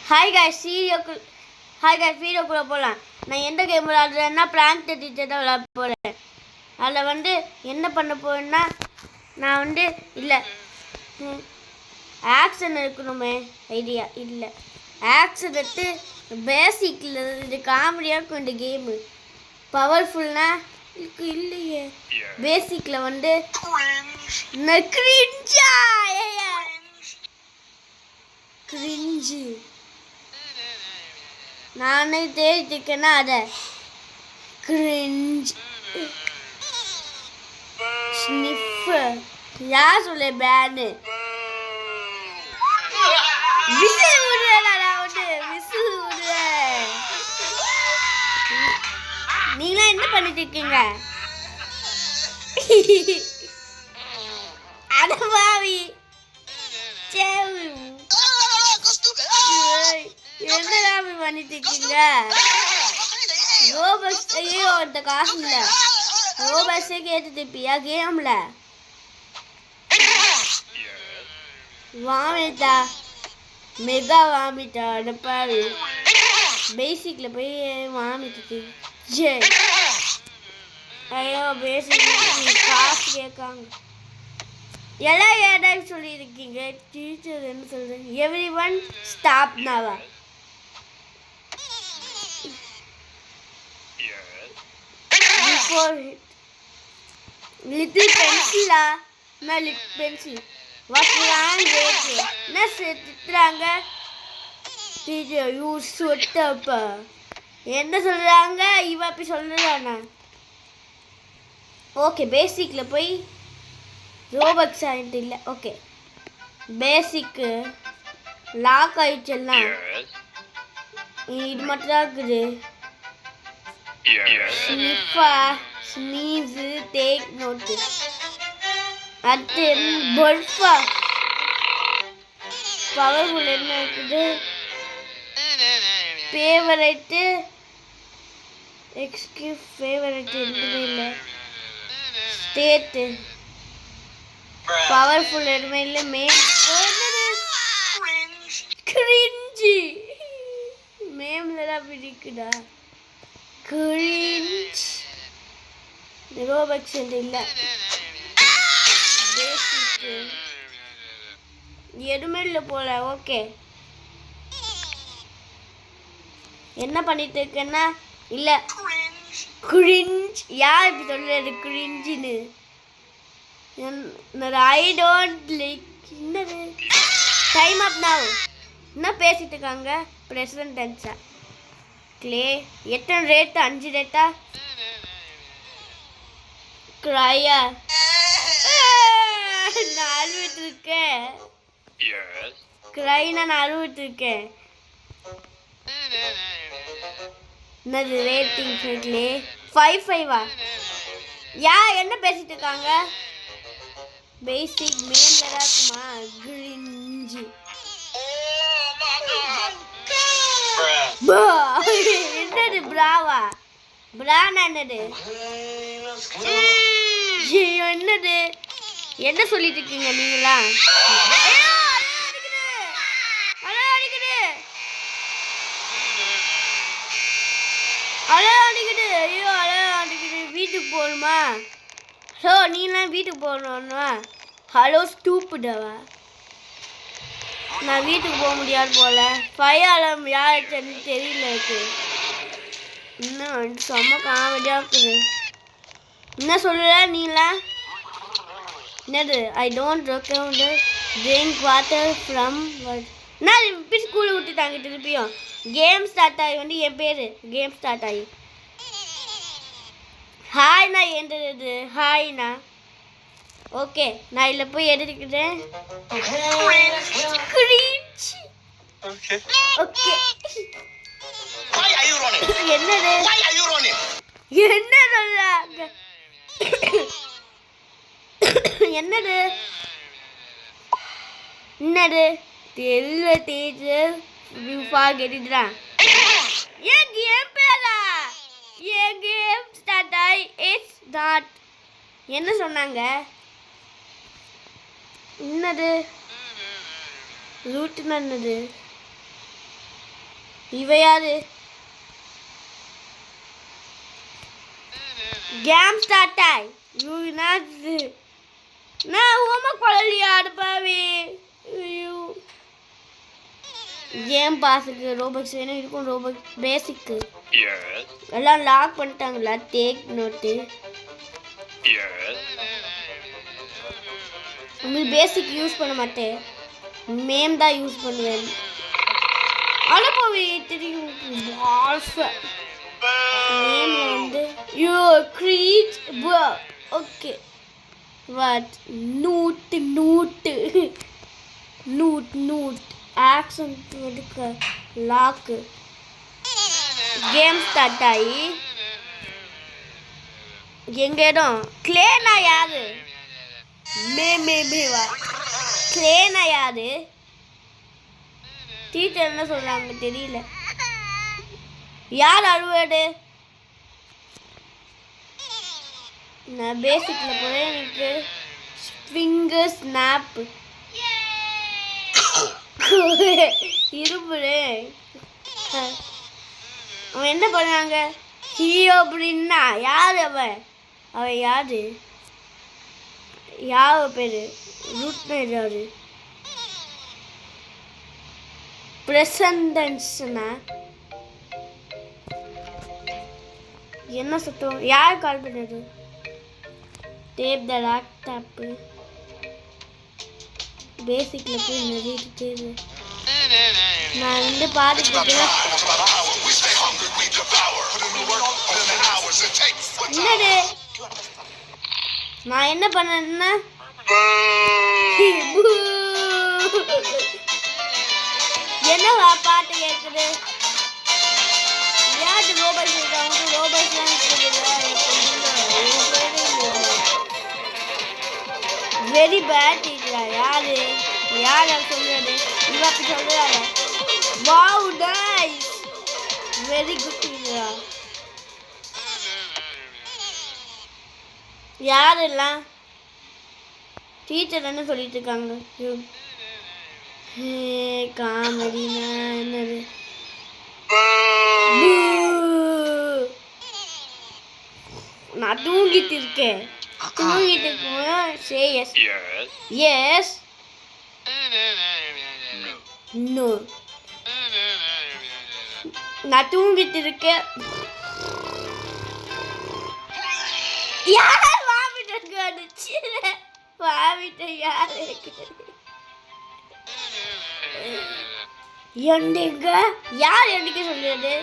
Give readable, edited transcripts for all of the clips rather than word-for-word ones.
Hi guys வீடியோக்குள்ள போகலாம். நான் எந்த கேம் விளையாடுறேன்னா பிராங்க் டீச்சர் தான் விளையாட போகிறேன். அதில் வந்து என்ன பண்ண போகிறேன்னா நான் வந்து இல்லை ஆக்ஷன் இருக்கணுமே ஐடியா இல்லை. ஆக்ஷன் எடுத்து பேசிக்கில் இது காமெடியாக இருக்கும். இந்த கேமு பவர்ஃபுல்னா இதுக்கு இல்லையே. பேசிக்கில் வந்து கிரிஞ்சு நானே தேடிக்கேன்னா அதை கிரிஞ்ச் ஸ்னிஃப் யார் சொல்ல பேனு விசில் விடுறேன். நான் வந்து விசில் விடுறேன். நீங்களாம் என்ன பண்ணிட்டு இருக்கீங்க? அடவாவி என்ன பண்ணிட்டு இருக்கீங்க? ரோபக்ஸ் ஐயோ அந்த காசு இல்லை. ரோபக்ஸே கேட்டுட்டு இருப்பியா கேம்ல? வாமிட்டா மெகா வாமிட்டா அடப்பாரு. பேசிக்ல போய் வாமிட்டு ஐயோ பேசிக் காசு கேட்காங்க. எல்லாம் ஏதாவது சொல்லியிருக்கீங்க. டீச்சர் என்ன சொல்றீங்க? எவ்ரி ஒன் ஸ்டாப் நாவா? லிட்டில் பென்சிலா? நான் லிட்டில் பென்சில் வாங்க என்ன திட்டுறாங்க டீச்சர்? யூ சுட்டப்ப என்ன சொல்றாங்க? இவ அப்படி சொல்றானா? ஓகே பேசிக்ல போய் ரோபக்ஸ் ஆகிட்டு இல்லை. ஓகே பேசிக்கு லாக் ஆயிடுச்செல்லாம். இது மட்டும் தான் இருக்குது. ஸ்னிஃபா ஸ்னீஸு டேக் நோட்டு அடுத்து பொல்ஃபா பவர்ஃபுல் என்ன இருக்குது? ஃபேவரைட்டு எக்ஸ்கியூஸ் ஃபேவரைட் எதுவுமே இல்லை. ஸ்டேட்டு பவர்ஃபுல் எதுவுமே இல்லை. மேம் கிரிஞ்சி மேம்ல தான் பிடிக்குதா? கிரிஞ்ச் ரோபக்ஸ் இல்லை. பேசிக்கு எதுவுமே இல்லை போல. ஓகே என்ன பண்ணிட்டு இருக்கேன்னா இல்லை கிரிஞ்ச். யார் இப்படி சொல்றது கிரிஞ்சுன்னு? I don't like. என்னது டைம் அப் நவ். என்ன பேசிட்டு இருக்காங்க? பிரசிடென்ட் டான்ஸா கிளே எத்தனை ரேட்டா? 5 ரேட்டா? கிரையா நான் அழுவிட்டு இருக்கேன். கிரைனா நான் அழுவிட்டு இருக்கேன். என்னது ரேட்டிங் கிளே 5-5வா? யா என்ன பேசிட்டு இருக்காங்க? பேசிக் மேல இருக்குமா? கிரிஞ்சி என்னது பிராவா? பிரானா என்னது? என்னது என்ன சொல்லிட்டு இருக்கீங்க நீங்களா? அடிக்குது ஐயோ அடிக்குது. வீட்டுக்கு போகணுமா? ஸோ நீலாம் வீட்டுக்கு போகணும்னா ஹலோ ஸ்டூப்பிடவா? நான் வீட்டுக்கு போக முடியாது போல. ஃபயர் அலார்ம் யாருன்னு தெரியல இருக்கு. இன்னும் செம்ம காமெடியாக இருக்குது. என்ன சொல்ற நீலாம்? என்னது I don't recommend drink water from நான் இப்படி ஸ்கூலில் விட்டுட்டாங்க. திருப்பியும் கேம் ஸ்டார்ட் ஆகி வந்து என் பேர் கேம் ஸ்டார்ட் ஆகி ஹாய்ண்ணா என்னது ஹாய்ண்ணா. ஓகே நான் இதில் போய் எடுத்துக்கிட்டேன். ஓகே என்னது என்ன சொல்றாங்க? என்னது என்னது தெரியல டீச்சர். கேட்டுதான் ஏன் கேம் பேரா? ஏன் கேம் ஸ்டார்ட் ஆகி இட்ஸ் நாட் என்ன சொன்னாங்க? என்னது ரூட் என்னது இவ யாரு? கேம் ஸ்டார்ட் ஆய். நான் ஹோம்ஒர்க் பண்ணலையா அடுப்பாவே? ஐயோ கேம் பாஸுக்கு ரோபக்ஸ் வேணும். இருக்கும் ரோபக்ஸ் பேசிக்கு எல்லாம் லாக் பண்ணிட்டாங்களா? Take note. உங்களுக்கு பேசிக் யூஸ் பண்ண மாட்டேன், மேம் தான் யூஸ் பண்ணுவேன். அனுப்பவே தெரியும். நேம்ல வந்து யூ கிரீட் ஓகே வாட் நூட் நூட் நூட் நூட் ஆக்சன்ட் எடுக்க லாக்கு. கேம் ஸ்டார்ட் ஆகி எங்க இடம் கிளேனா யாரு? மேவா கிளேனா யாரு? டீச்சர் என்ன சொல்றாங்க தெரியல. யார் அழுவாடு? நான் பேசிக்ல போய் எனக்கு ஃபிங்கர் ஸ்னாப் இருபுரு. அவன் என்ன பண்ணாங்க? ஹீரோ அப்படின்னா யார் அவன்? அவன் யாரு? யாவ பேரு ரூட் யாரு? பிரசன்டன்ஸ்னா என்ன சத்தம்? யார் கால் பண்ணது? டேப் த லேப்டாப். பேசிக்ல போய் நிறைய நான் வந்து பாத்துக்கிட்டேன். என்னது நான் என்ன பண்ணேன்னா என்னவா பாட்டு கேட்குது? யாரு ரோபோட் இருக்காங்க? ரோபோட்லாம் வெரி பேட் டீச்சரா? யாரு யார் சொல்றது? இவ அப்படி சொல்றாங்க. வாவ் நைஸ் வெரி குட் டீச்சரா. யாரெல்லாம் டீச்சர் என்ன சொல்லிட்டு இருக்காங்க? காமெடினா என்னது? நான் தூங்கிட்டு இருக்கேன். தூங்கிட்டு இருக்கேன். Say yes yes no. நான் தூங்கிட்டு இருக்கேன். யார் வாமிட்டு அடிச்சு? வாமிட்ட யாரு? எண்டிங்க யார் எண்டிக்க சொல்றது?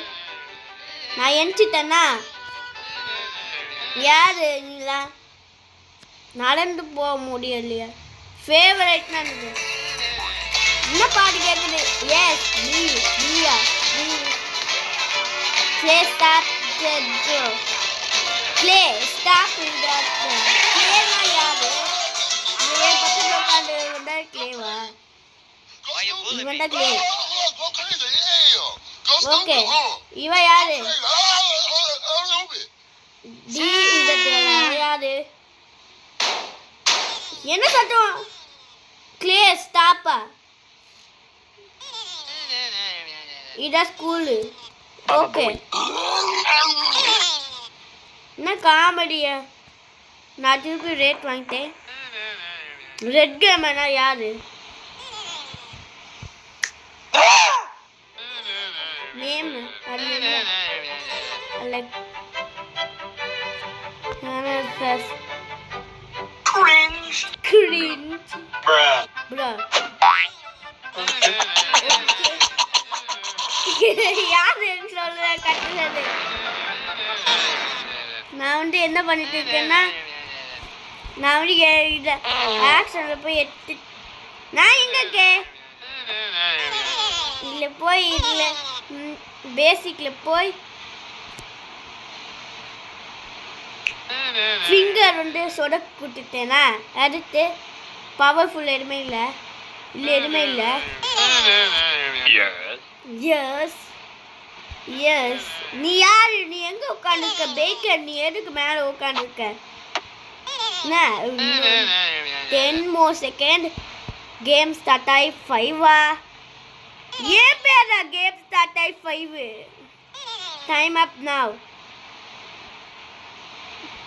நான் எந்திட்டேன்னா யாரு? நீங்களா நடந்து போக முடியலையா? ஃபேவரட்னா என்ன பாட்டு கேட்குது? எஸ் நீயா ப்ளே ஸ்டார்ட் ப்ளே ஸ்டாப் ப்ளேனா யாரு? இவன் பக்கத்தில் உட்காந்து வந்தா க்ளேவா? இவன் தான் க்ளே. ஓகே இவ யாரு? டி யாரு? என்ன சத்தம்? க்ளே ஸ்டாப்பா? இதான் ஸ்கூலு. ஓகே என்ன காமெடியா? நான் திருப்பி ரேட் வாங்கிட்டேன். ரெட் கேமரா யாரு? நேம் cringe bro யாரு சொல்ற கட்டுறது? நான் வந்து என்ன பண்ணிட்டு இருக்கேன்னா நான் வந்து ஆக்ஷன்ல போய் எடுத்து நான் எங்க இல்லை போய் இல்லை பேசிக்ல போய் ஃபிங்கர் வந்து சொடக்கு கொடுத்துட்டேனா அடுத்து பவர்ஃபுல் எதுவுமே இல்லை இல்லை எதுவுமே இல்லை. எஸ் எஸ் நீ யாரு? நீ எங்க உட்காந்துருக்க? பேக்கர் நீ எதுக்கு மேலே உட்காந்துருக்க? 10 more seconds. Game start ஆகி 5 ஏன் பேரா கேம் ஸ்டார்ட் ஆகி 5 time up now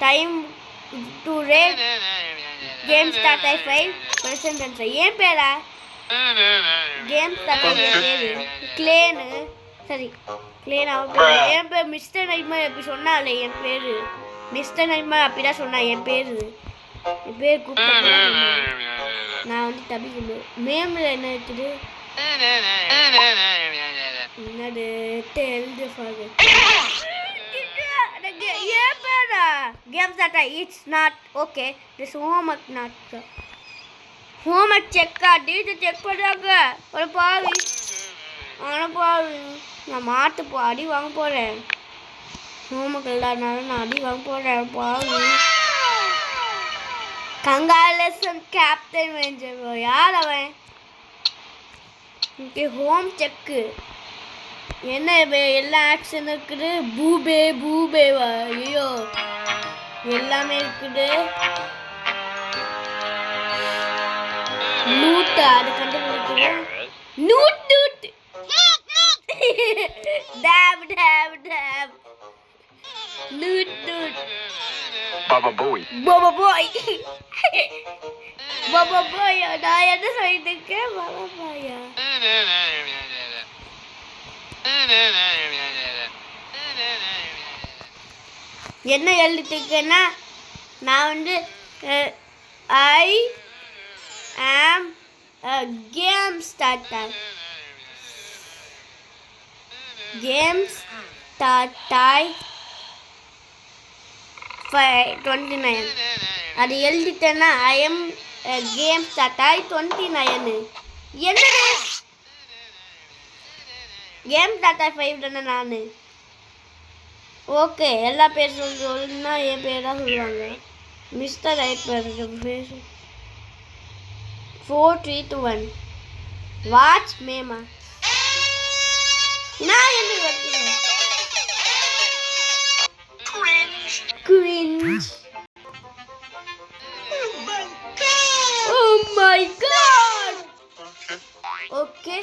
time to rate game start ஆகி 5 பிரசன்ட் ஏன் பேரா கேம் ஸ்டார்ட் ஆகி பேரு கிளேனு சரி கிளேன் அவன் பேர் என் பேர் மிஸ்டர் நைட்மேர் அப்படி சொன்னாலே என் பேர் மிஸ்டர் நைட்மேர் அப்படிதான் சொன்னா என் பேர் கூப்பிட்டு நான் வந்து தப்பிக்கணும் மேமில் என்ன இருக்குது என்னது எழுது ஃபாதர் ஏன் பேரா கேம் ஸ்டார்ட் ஆகி it's not okay this homework not homework செக்கா டீச்சர் செக் பண்ணுறாங்க ஒரு பாவி ஆனால் பாவி நான் மாட்டு அடி வாங்க போகிறேன் ஹோம்ஒர்க் இல்லாதனால நான் அடி வாங்க போகிறேன் பாவி கங்காலேஷன் கேப்டன் வேஞ்சவோ யார் அவன் ஓகே ஹோம் செக்கு என்ன எல்லா ஆக்ஷன் இருக்குது பூபேவா ஐயோ எல்லாமே இருக்குது நூட் அது கண்டுபிடிக்கிறேன் நூட் டேப் நூட் Baba boy. Baba boy நான் என்ன சொல்லிட்டு இருக்கேன் பாபா பாயா என்ன எழுதிட்டு இருக்கேன்னா நான் வந்து ஐ ஆம் கேம் ஸ்டார்டர் கேம்ஸ் ஸ்டார்டாய் 29 அது எழுதிட்டேன்னா ஐ எம் கேம் ஸ்டார்டாய் 29 என்னது கேம் ஸ்டார்டாய் 5 தானே நான் ஓகே எல்லா பேர் சொல்லுன்னா என் பேர் தான் சொல்லுவாங்க மிஸ்டர் ஐப்பர் பேர் 4 3 2 1 வாட்ச் மேமா நான் என்ன வருகிறேன் cringe oh my god okay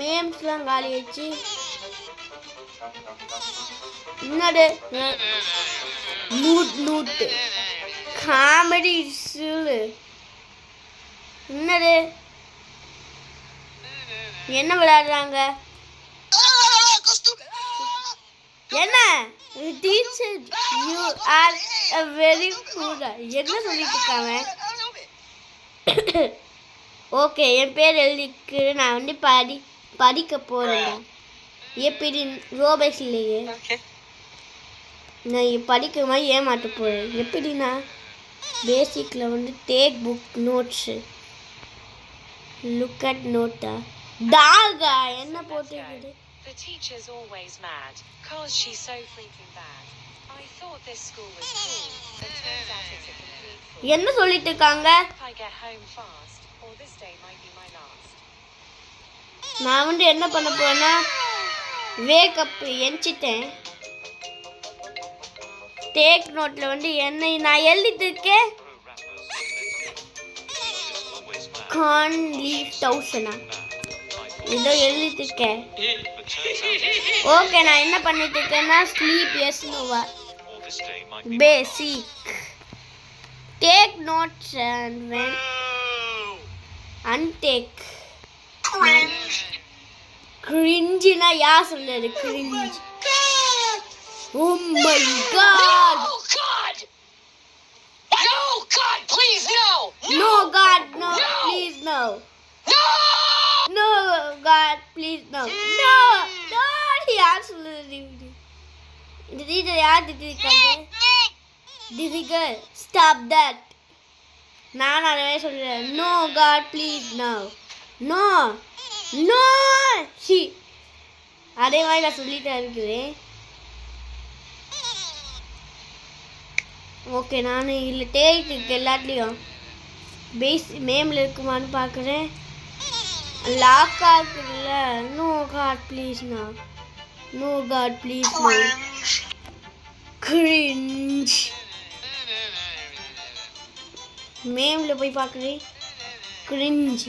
memes la gaali vechi innade mood comedy sulu innade என்ன விளையாடுறாங்க என்ன teacher you are a very good என்ன சொல்லிட்டு இருக்காங்க ஓகே என் பேர் எழுதிக்கு நான் வந்து படிக்க போறேன் எப்படி ரோபோட்ஸ் இல்லையே நான் படிக்க மாதிரி ஏமாட்ட போறேன் எப்படின்னா பேசிக்ல வந்து take book notes look at நோட்டா டாகா என்ன போட்டுருக்குது The teacher's always mad, cause she's so freaking bad. I thought this school was cool, but turns out it's a complete fool. என்ன சொல்லிட்டு இருக்காங்க I get home fast, or this day might be my last. நான் வந்து என்ன பண்ண போறேன்னா wake up எஞ்சிட்டேன் take நோட்ல வந்து என்ன நான் எழுதிட்டு இருக்கேன் கான் லீவ் 1000 இதோ எழுதிட்டு இருக்கேன் ஓகே நான் என்ன பண்ணிட்டு இருக்கேன்னா ஸ்லீப் எஸ் நோவா basic take notes and when அன்டேக் கிரிஞ்சினா யார் சொல்லுது cringe oh my god no god please no no god no please no no god please no no no யார் சொல்லுது இந்த டீச்சர் யார் திட்டிருக்காங்க difficult stop that நான் அதே சொல்றேன் no god please no no no she அதே மாதிரி நான் சொல்லிட்டே இருக்கிறேன் ஓகே நான் இல்லை தேடிட்டு இருக்கேன் எல்லாத்துலேயும் பேஸ் மேமில் இருக்குமான்னு பார்க்குறேன் லாக்கா இருக்குல்ல no god please no god please cringe மேமில் போய் பார்க்குறேன் கிரிஞ்ச்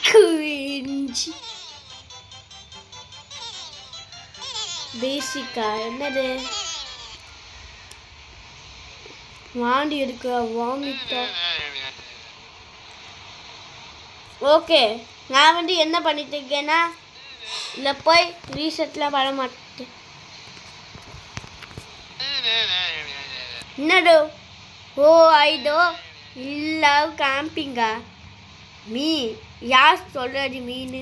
கிரிஞ்ச் பேசிக்கா என்னது வாந்தி எடுக்க வாமிட்டா ஓகே நான் வந்து என்ன பண்ணிட்டு இருக்கேன்னா இல்லை போய் ரீசெட்லாம் பண்ண மாட்டேன் என்னடோ ஓ ஐடோ லவ் கேம்பிங்கா மீ யார் சொல்றது மீன்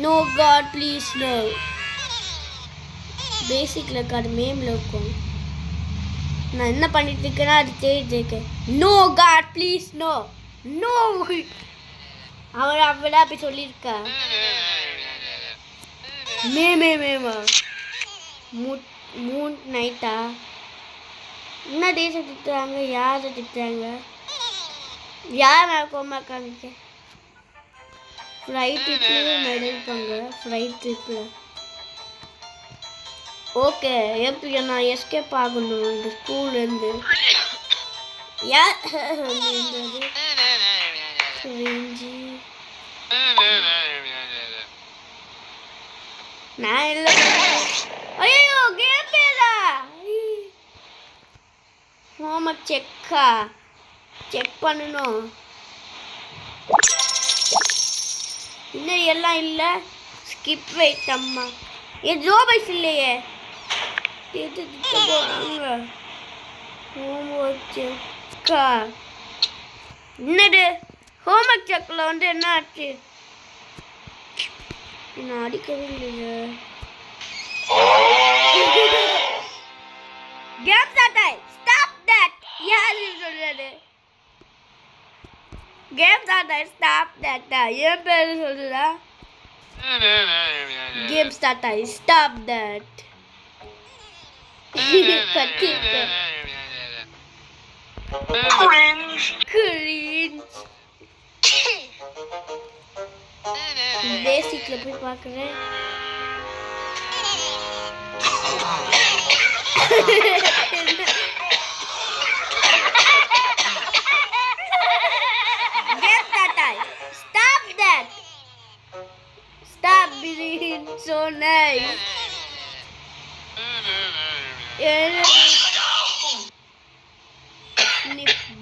நோ காட் ப்ளீஸ் நோ பேசிக்கில் இருக்காது மேமில் இருக்கும் நான் என்ன பண்ணிட்டு இருக்கேன்னா அது தெரியுது இருக்கேன் no god please no no அவன் அவளா அப்படி சொல்லியிருக்கா மேமா மூன் நைட்டா என்ன டேஸை திட்டுறாங்க யாரை திட்டுறாங்க யார் மேலே கோமா காமிக்க ஃப்ளைட் ட்ரிப்பில் மெடிப்பாங்க ஃப்ளைட் ட்ரிப்பில் ஓகே எப்படி நான் எஸ்கேப் ஆகணும் இந்த ஸ்கூல்லேருந்து யார் இருந்தது நான் இல்லை ஐயோ கேம் பேரா ஹோம்ஒர்க் செக் பண்ணணும் இன்னும் எல்லாம் இல்லை ஸ்கிப் வெயிட் அம்மா ஏன் ஜோபைஸ் இல்லையே திட்ட போகிறாங்க ஹோம்ஒர்க் செக்கா என்னது ஹோம்ஒர்க் செக்கில் வந்து என்ன ஆச்சு நான் அடிக்கவே இல்லையே கேம் ஸ்டார்ட் ஸ்டாப் தட் யாரு சொல்றது கேம் ஸ்டார்ட் ஸ்டாப் தட் ஏன் பேர் சொல்றா கேம் ஸ்டார்ட் ஸ்டாப் தட் கத்திட்டு கிரிஞ்ச் பேசிக்ல போய் பார்க்குறேன் Get that time. Stop that. Stop being so nice.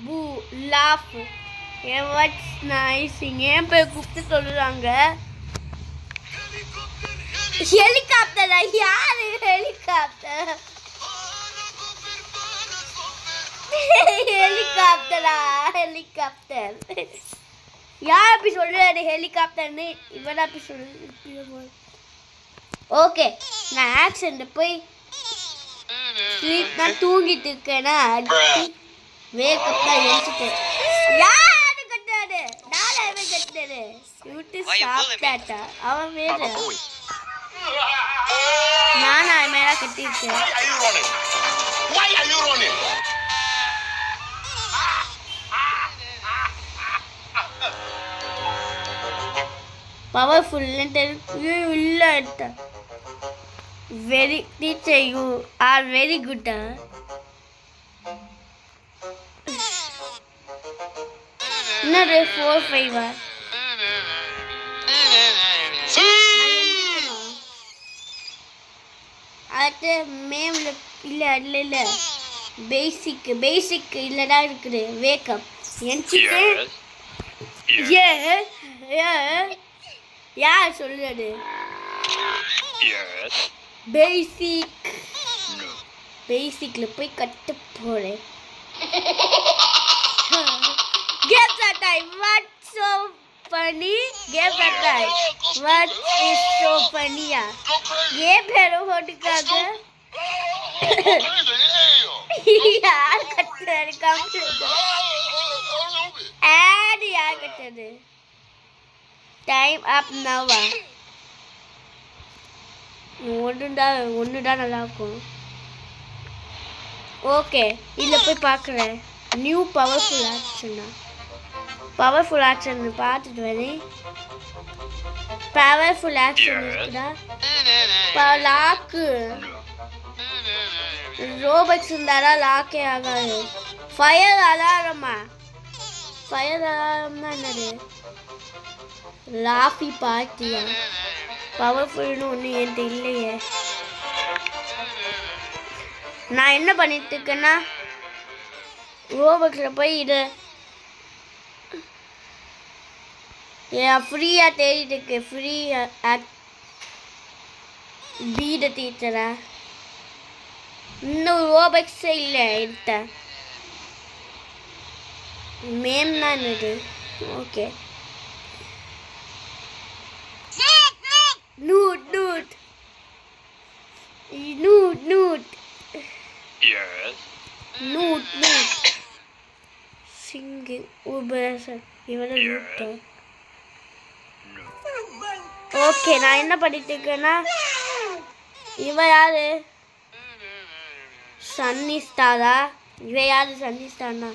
Boo, laugh. Yeah, what's nice? ஏன் போய் கூப்பிட்டு சொல்றாங்க ஹெலிகாப்டரா யாரு ஹெலிகாப்டர் ஹெலிகாப்டர் யார் அப்படி சொல்றாரு ஹெலிகாப்டர்னு இவன் அப்படி சொல்ற ஓகே நான் ஆக்சிடென்ட் போய் ஸ்லீப் நான் தூங்கிட்டு இருக்கேன்னா வேக்கப் தான் எழுச்சிட்டேன் யாரு கட்டாரு நானே கட்டாரு விட்டு சாப்பிட்டாட்டா அவன் வேறு நானும் அவன் மேலே கட்டியிருக்கேன் Why are you running? Powerful இல்ல very teacher you are very good என்னது 4-5 அது மேம்ல இல்ல பேசிக் இல்லடா இருக்குது வேக்கப் என்சிட்டு யார் சொல்றது பேசிக்ல போய் கட்ட போறேன் Get that time. What's so funny? Get that time. What is so funny? ये फेरो होटकागा यार कट्टर कम ऐड यार कट्टर टाइम अप now ஒன்னுடா நல்லா இருக்கும் ஓகே இல்ல போய் பார்க்கறேன் நியூ பவர்ஃபுல் ஆக்ஷன் பார்த்துட்டு வரேன் பவர்ஃபுல் ஆக்ஷன் இருக்குடா லாக்கு ரோபோட்ஸ் இருந்தாரா லாக்கே ஆகாது ஃபயர் அலாரமா ஃபயர் அலாரம்னா என்னது லாஃபி பார்ட்டியா பவர்ஃபுல்னு ஒன்று என்கிட்ட இல்லையே. நான் என்ன பண்ணிட்டு இருக்கேன்னா ரோபக்ஸில் போய் இது ஃப்ரீயாக தேடிட்டு இருக்கு. ஃப்ரீ வீடு டீச்சரா இன்னும் ரோபக்ஸே இல்லை என்கிட்ட. மேம் தான் இது. ஓகே நூட் நூட் நூட் நூட் Yes. நூட் நூட் சிங்கிங் உபேசன் இவனை நூட்டா. ஓகே நான் என்ன பண்ணிட்டு இருக்கேன்னா இவ யாரு சன்னி ஸ்டாரா? இவ யாரு சன்னி ஸ்டார்னா?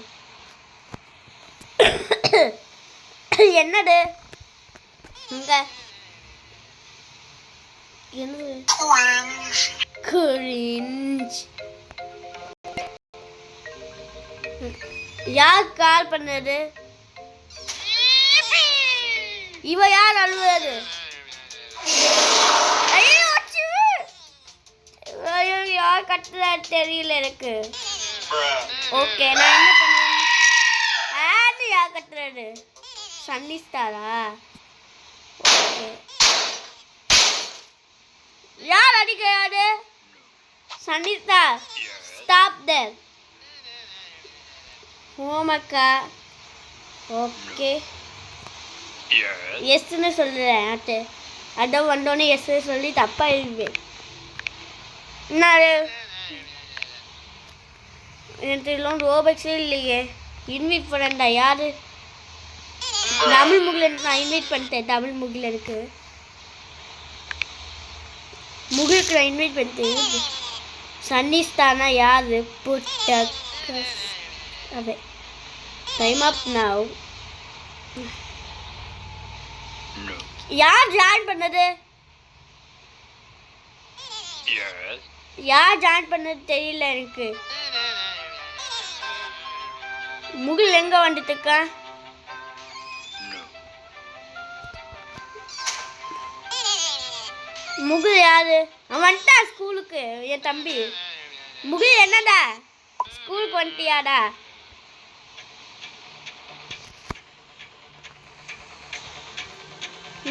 என்னது இங்க என்னது கிரிஞ்ச். யார் கால் பண்ணது? இவ யார் அழுவது? ஐயோ ஐயோ யார் கத்துறா தெரியல எனக்கு. ஓகே நான் என்ன பண்ணுவேன்? யார் கத்துறது? சன்னி ஸ்டாரா? ஓகே யார் அடிக்கிறாரு? Sunny star. Stop there. ஹோமக்கா. ஓகே எஸ்ன்னு சொல்லுறேன். அதான் வந்தோடனே எஸ் சொல்லி தப்பா எழுதுவேன். என்ன எனக்கு எல்லாம் ரோபக்ஸே இல்லையே. இன்வைட் பண்ணண்டா யாரு? தமிழ் முகில் நான் இன்வைட் பண்ணிட்டேன். தமிழ் முகில் இருக்கு. முகிலுக்கு நான் இன்வைட் பண்ணிட்டேன். சன்னி ஸ்டார்னா யாரு? புட்ட அவே டைம் அப் நவ். யார் ஜாயின் பண்ணது? Yes. யார் ஜாயின் பண்ணது தெரியல எனக்கு. முகில் எங்க வந்துட்டு இருக்கா? முகில் யாரு? அவன் வந்துட்டா ஸ்கூலுக்கு. என் தம்பி முகில் என்னடா ஸ்கூலுக்கு வந்துட்டியாடா?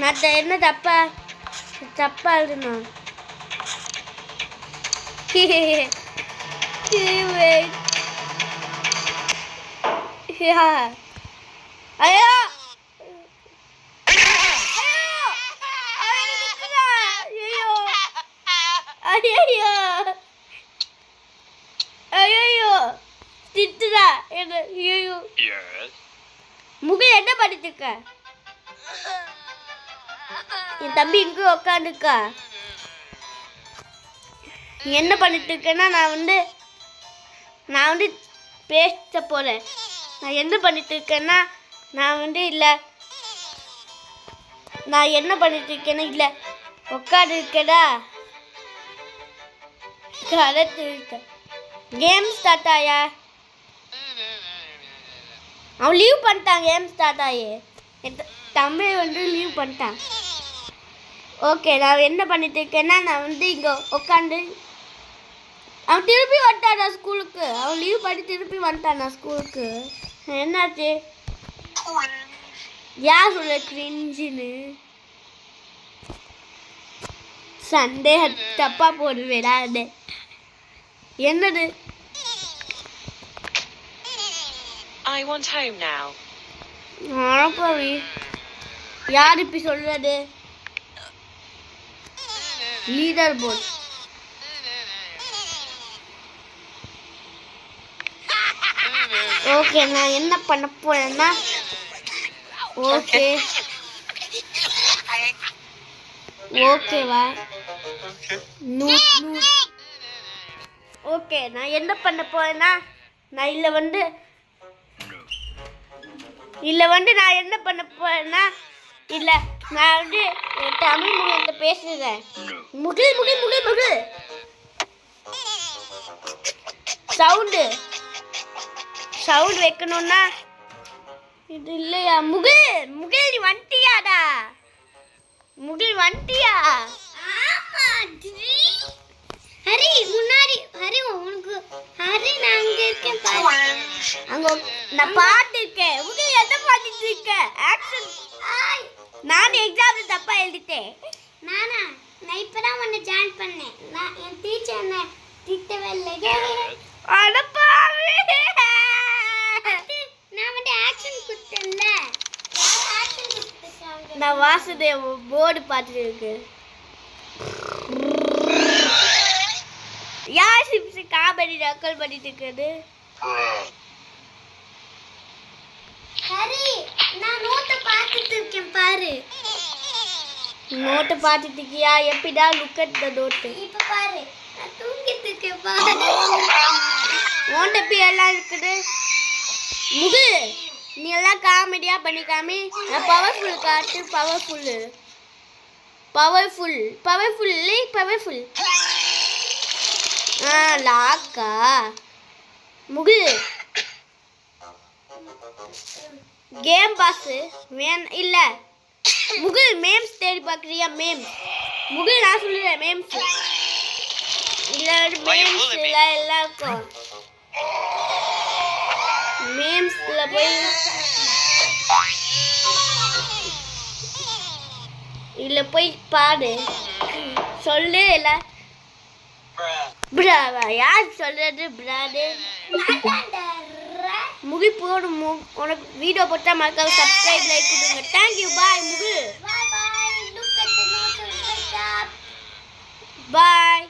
நான் என்ன தப்பா எழுதுனா? ஐயோ ஐயோ ஐயோ திட்டுதா என்ன? ஐயோ Yes. முகில் என்ன பண்ணிட்டு இருக்க? என் தம்பி இங்கே உக்காந்துக்கா. என்ன பண்ணிட்டு இருக்கேன்னா நான் வந்து பேச போகிறேன். நான் என்ன பண்ணிட்டு இருக்கேன்னா நான் என்ன பண்ணிட்டு இருக்கேன்னா இல்லை உட்காந்து இருக்கேடா. கரெக்ட் இருக்க. கேம் ஸ்டார்ட் ஆயா? அவன் லீவ் பண்ணிட்டான். கேம் ஸ்டார்ட் ஆகி என் தம்பி வந்து லீவ் பண்ணிட்டான். ஓகே நான் என்ன பண்ணிட்டு இருக்கேன்னா நான் இங்கே உட்காந்து அவன் திருப்பி வந்துட்டானா ஸ்கூலுக்கு. அவன் லீவ் பண்ணி திருப்பி வந்துட்டானா ஸ்கூலுக்கு. என்னாச்சு? யார் சொல்ல கிரிஞ்சின்னு? சண்டே தப்பா போடுவேடா. என்னது? I want home now. ஆனப்பாவி யார் இப்படி சொல்றது? Leader board. ஓகே நான் என்ன பண்ண போறேன்னா ஓகேவா ஓகே நான் என்ன பண்ண போறேன்னா நான் நான் என்ன பண்ண போறேன்னா நான் தமிழ் முகில்கிட்ட பேசுறேன். முகில் சவுண்ட் வைக்கணும்னா இது இல்லையா? முகில் நீ வந்துட்டியாடா? முகில் வந்துட்டியா? ஆமா ஹரி முன்னாடி ஹரி உனக்கு ஹரி நான் அங்க இருக்கேன் பாரு. அங்க நான் பார்த்துருக்கேன். முகில் எதை பார்த்துட்டு இருக்க? ஆக்ஷன். நான் எக்ஸாம்ல தப்பா எழுதிட்டேன். நானா நான் இப்பதான் உன்னை ஜாயின் பண்ணேன். நான் என் டீச்சர் என்ன திட்டவே இல்லை. அடப்பாவி. நான் வந்து ஆக்ஷன் கொடுத்தேன்ல. ஆக்ஷன் கொடுத்துட்டாங்க. நான் வாசுதேவ் போர்டு பார்த்துட்டு இருக்கு. யார் சிப்ஸ் காமெடி நக்கல் பண்ணிட்டு இருக்குது? ஹரி நான் நோட்டை பார்த்துட்டு இருக்கேன் பாரு. நோட்டை பார்த்துட்டு இருக்கியா? எப்படிடா லுக் அட் த நோட்டு. இப்ப பாரு நான் தூங்கிட்டு இருக்கேன் பாரு. நோட் எப்படி எல்லாம் இருக்குது? முகு நீ எல்லாம் காமெடியா பண்ணிக்காமி. பவர்ஃபுல் காட்டு. பவர்ஃபுல் பவர்ஃபுல் பவர்ஃபுல் இல்லை பவர்ஃபுல். லாக்கா முகு கேம் பாஸ் வேன் இல்ல. முகில் மேம்ஸ் தேடி பார்க்குறியா? மேம்ஸ் முகில் நான் சொல்லுறேன். மேம்ஸ் இல்ல மேம்ஸ் இல்ல எல்லாம் இருக்கும். மேம்ஸ்ல போய் இல்ல போய் பாடு. சொல்லு இல்ல பிராவா யார் சொல்றது? பிராடு முகி போடு. உனக்கு வீடியோ போட்டா மறக்காம சப்ஸ்கிரைப் லைக் கொடுங்க. தேங்க்யூ பாய் முகு. Bye bye. Look at the notes. Bye.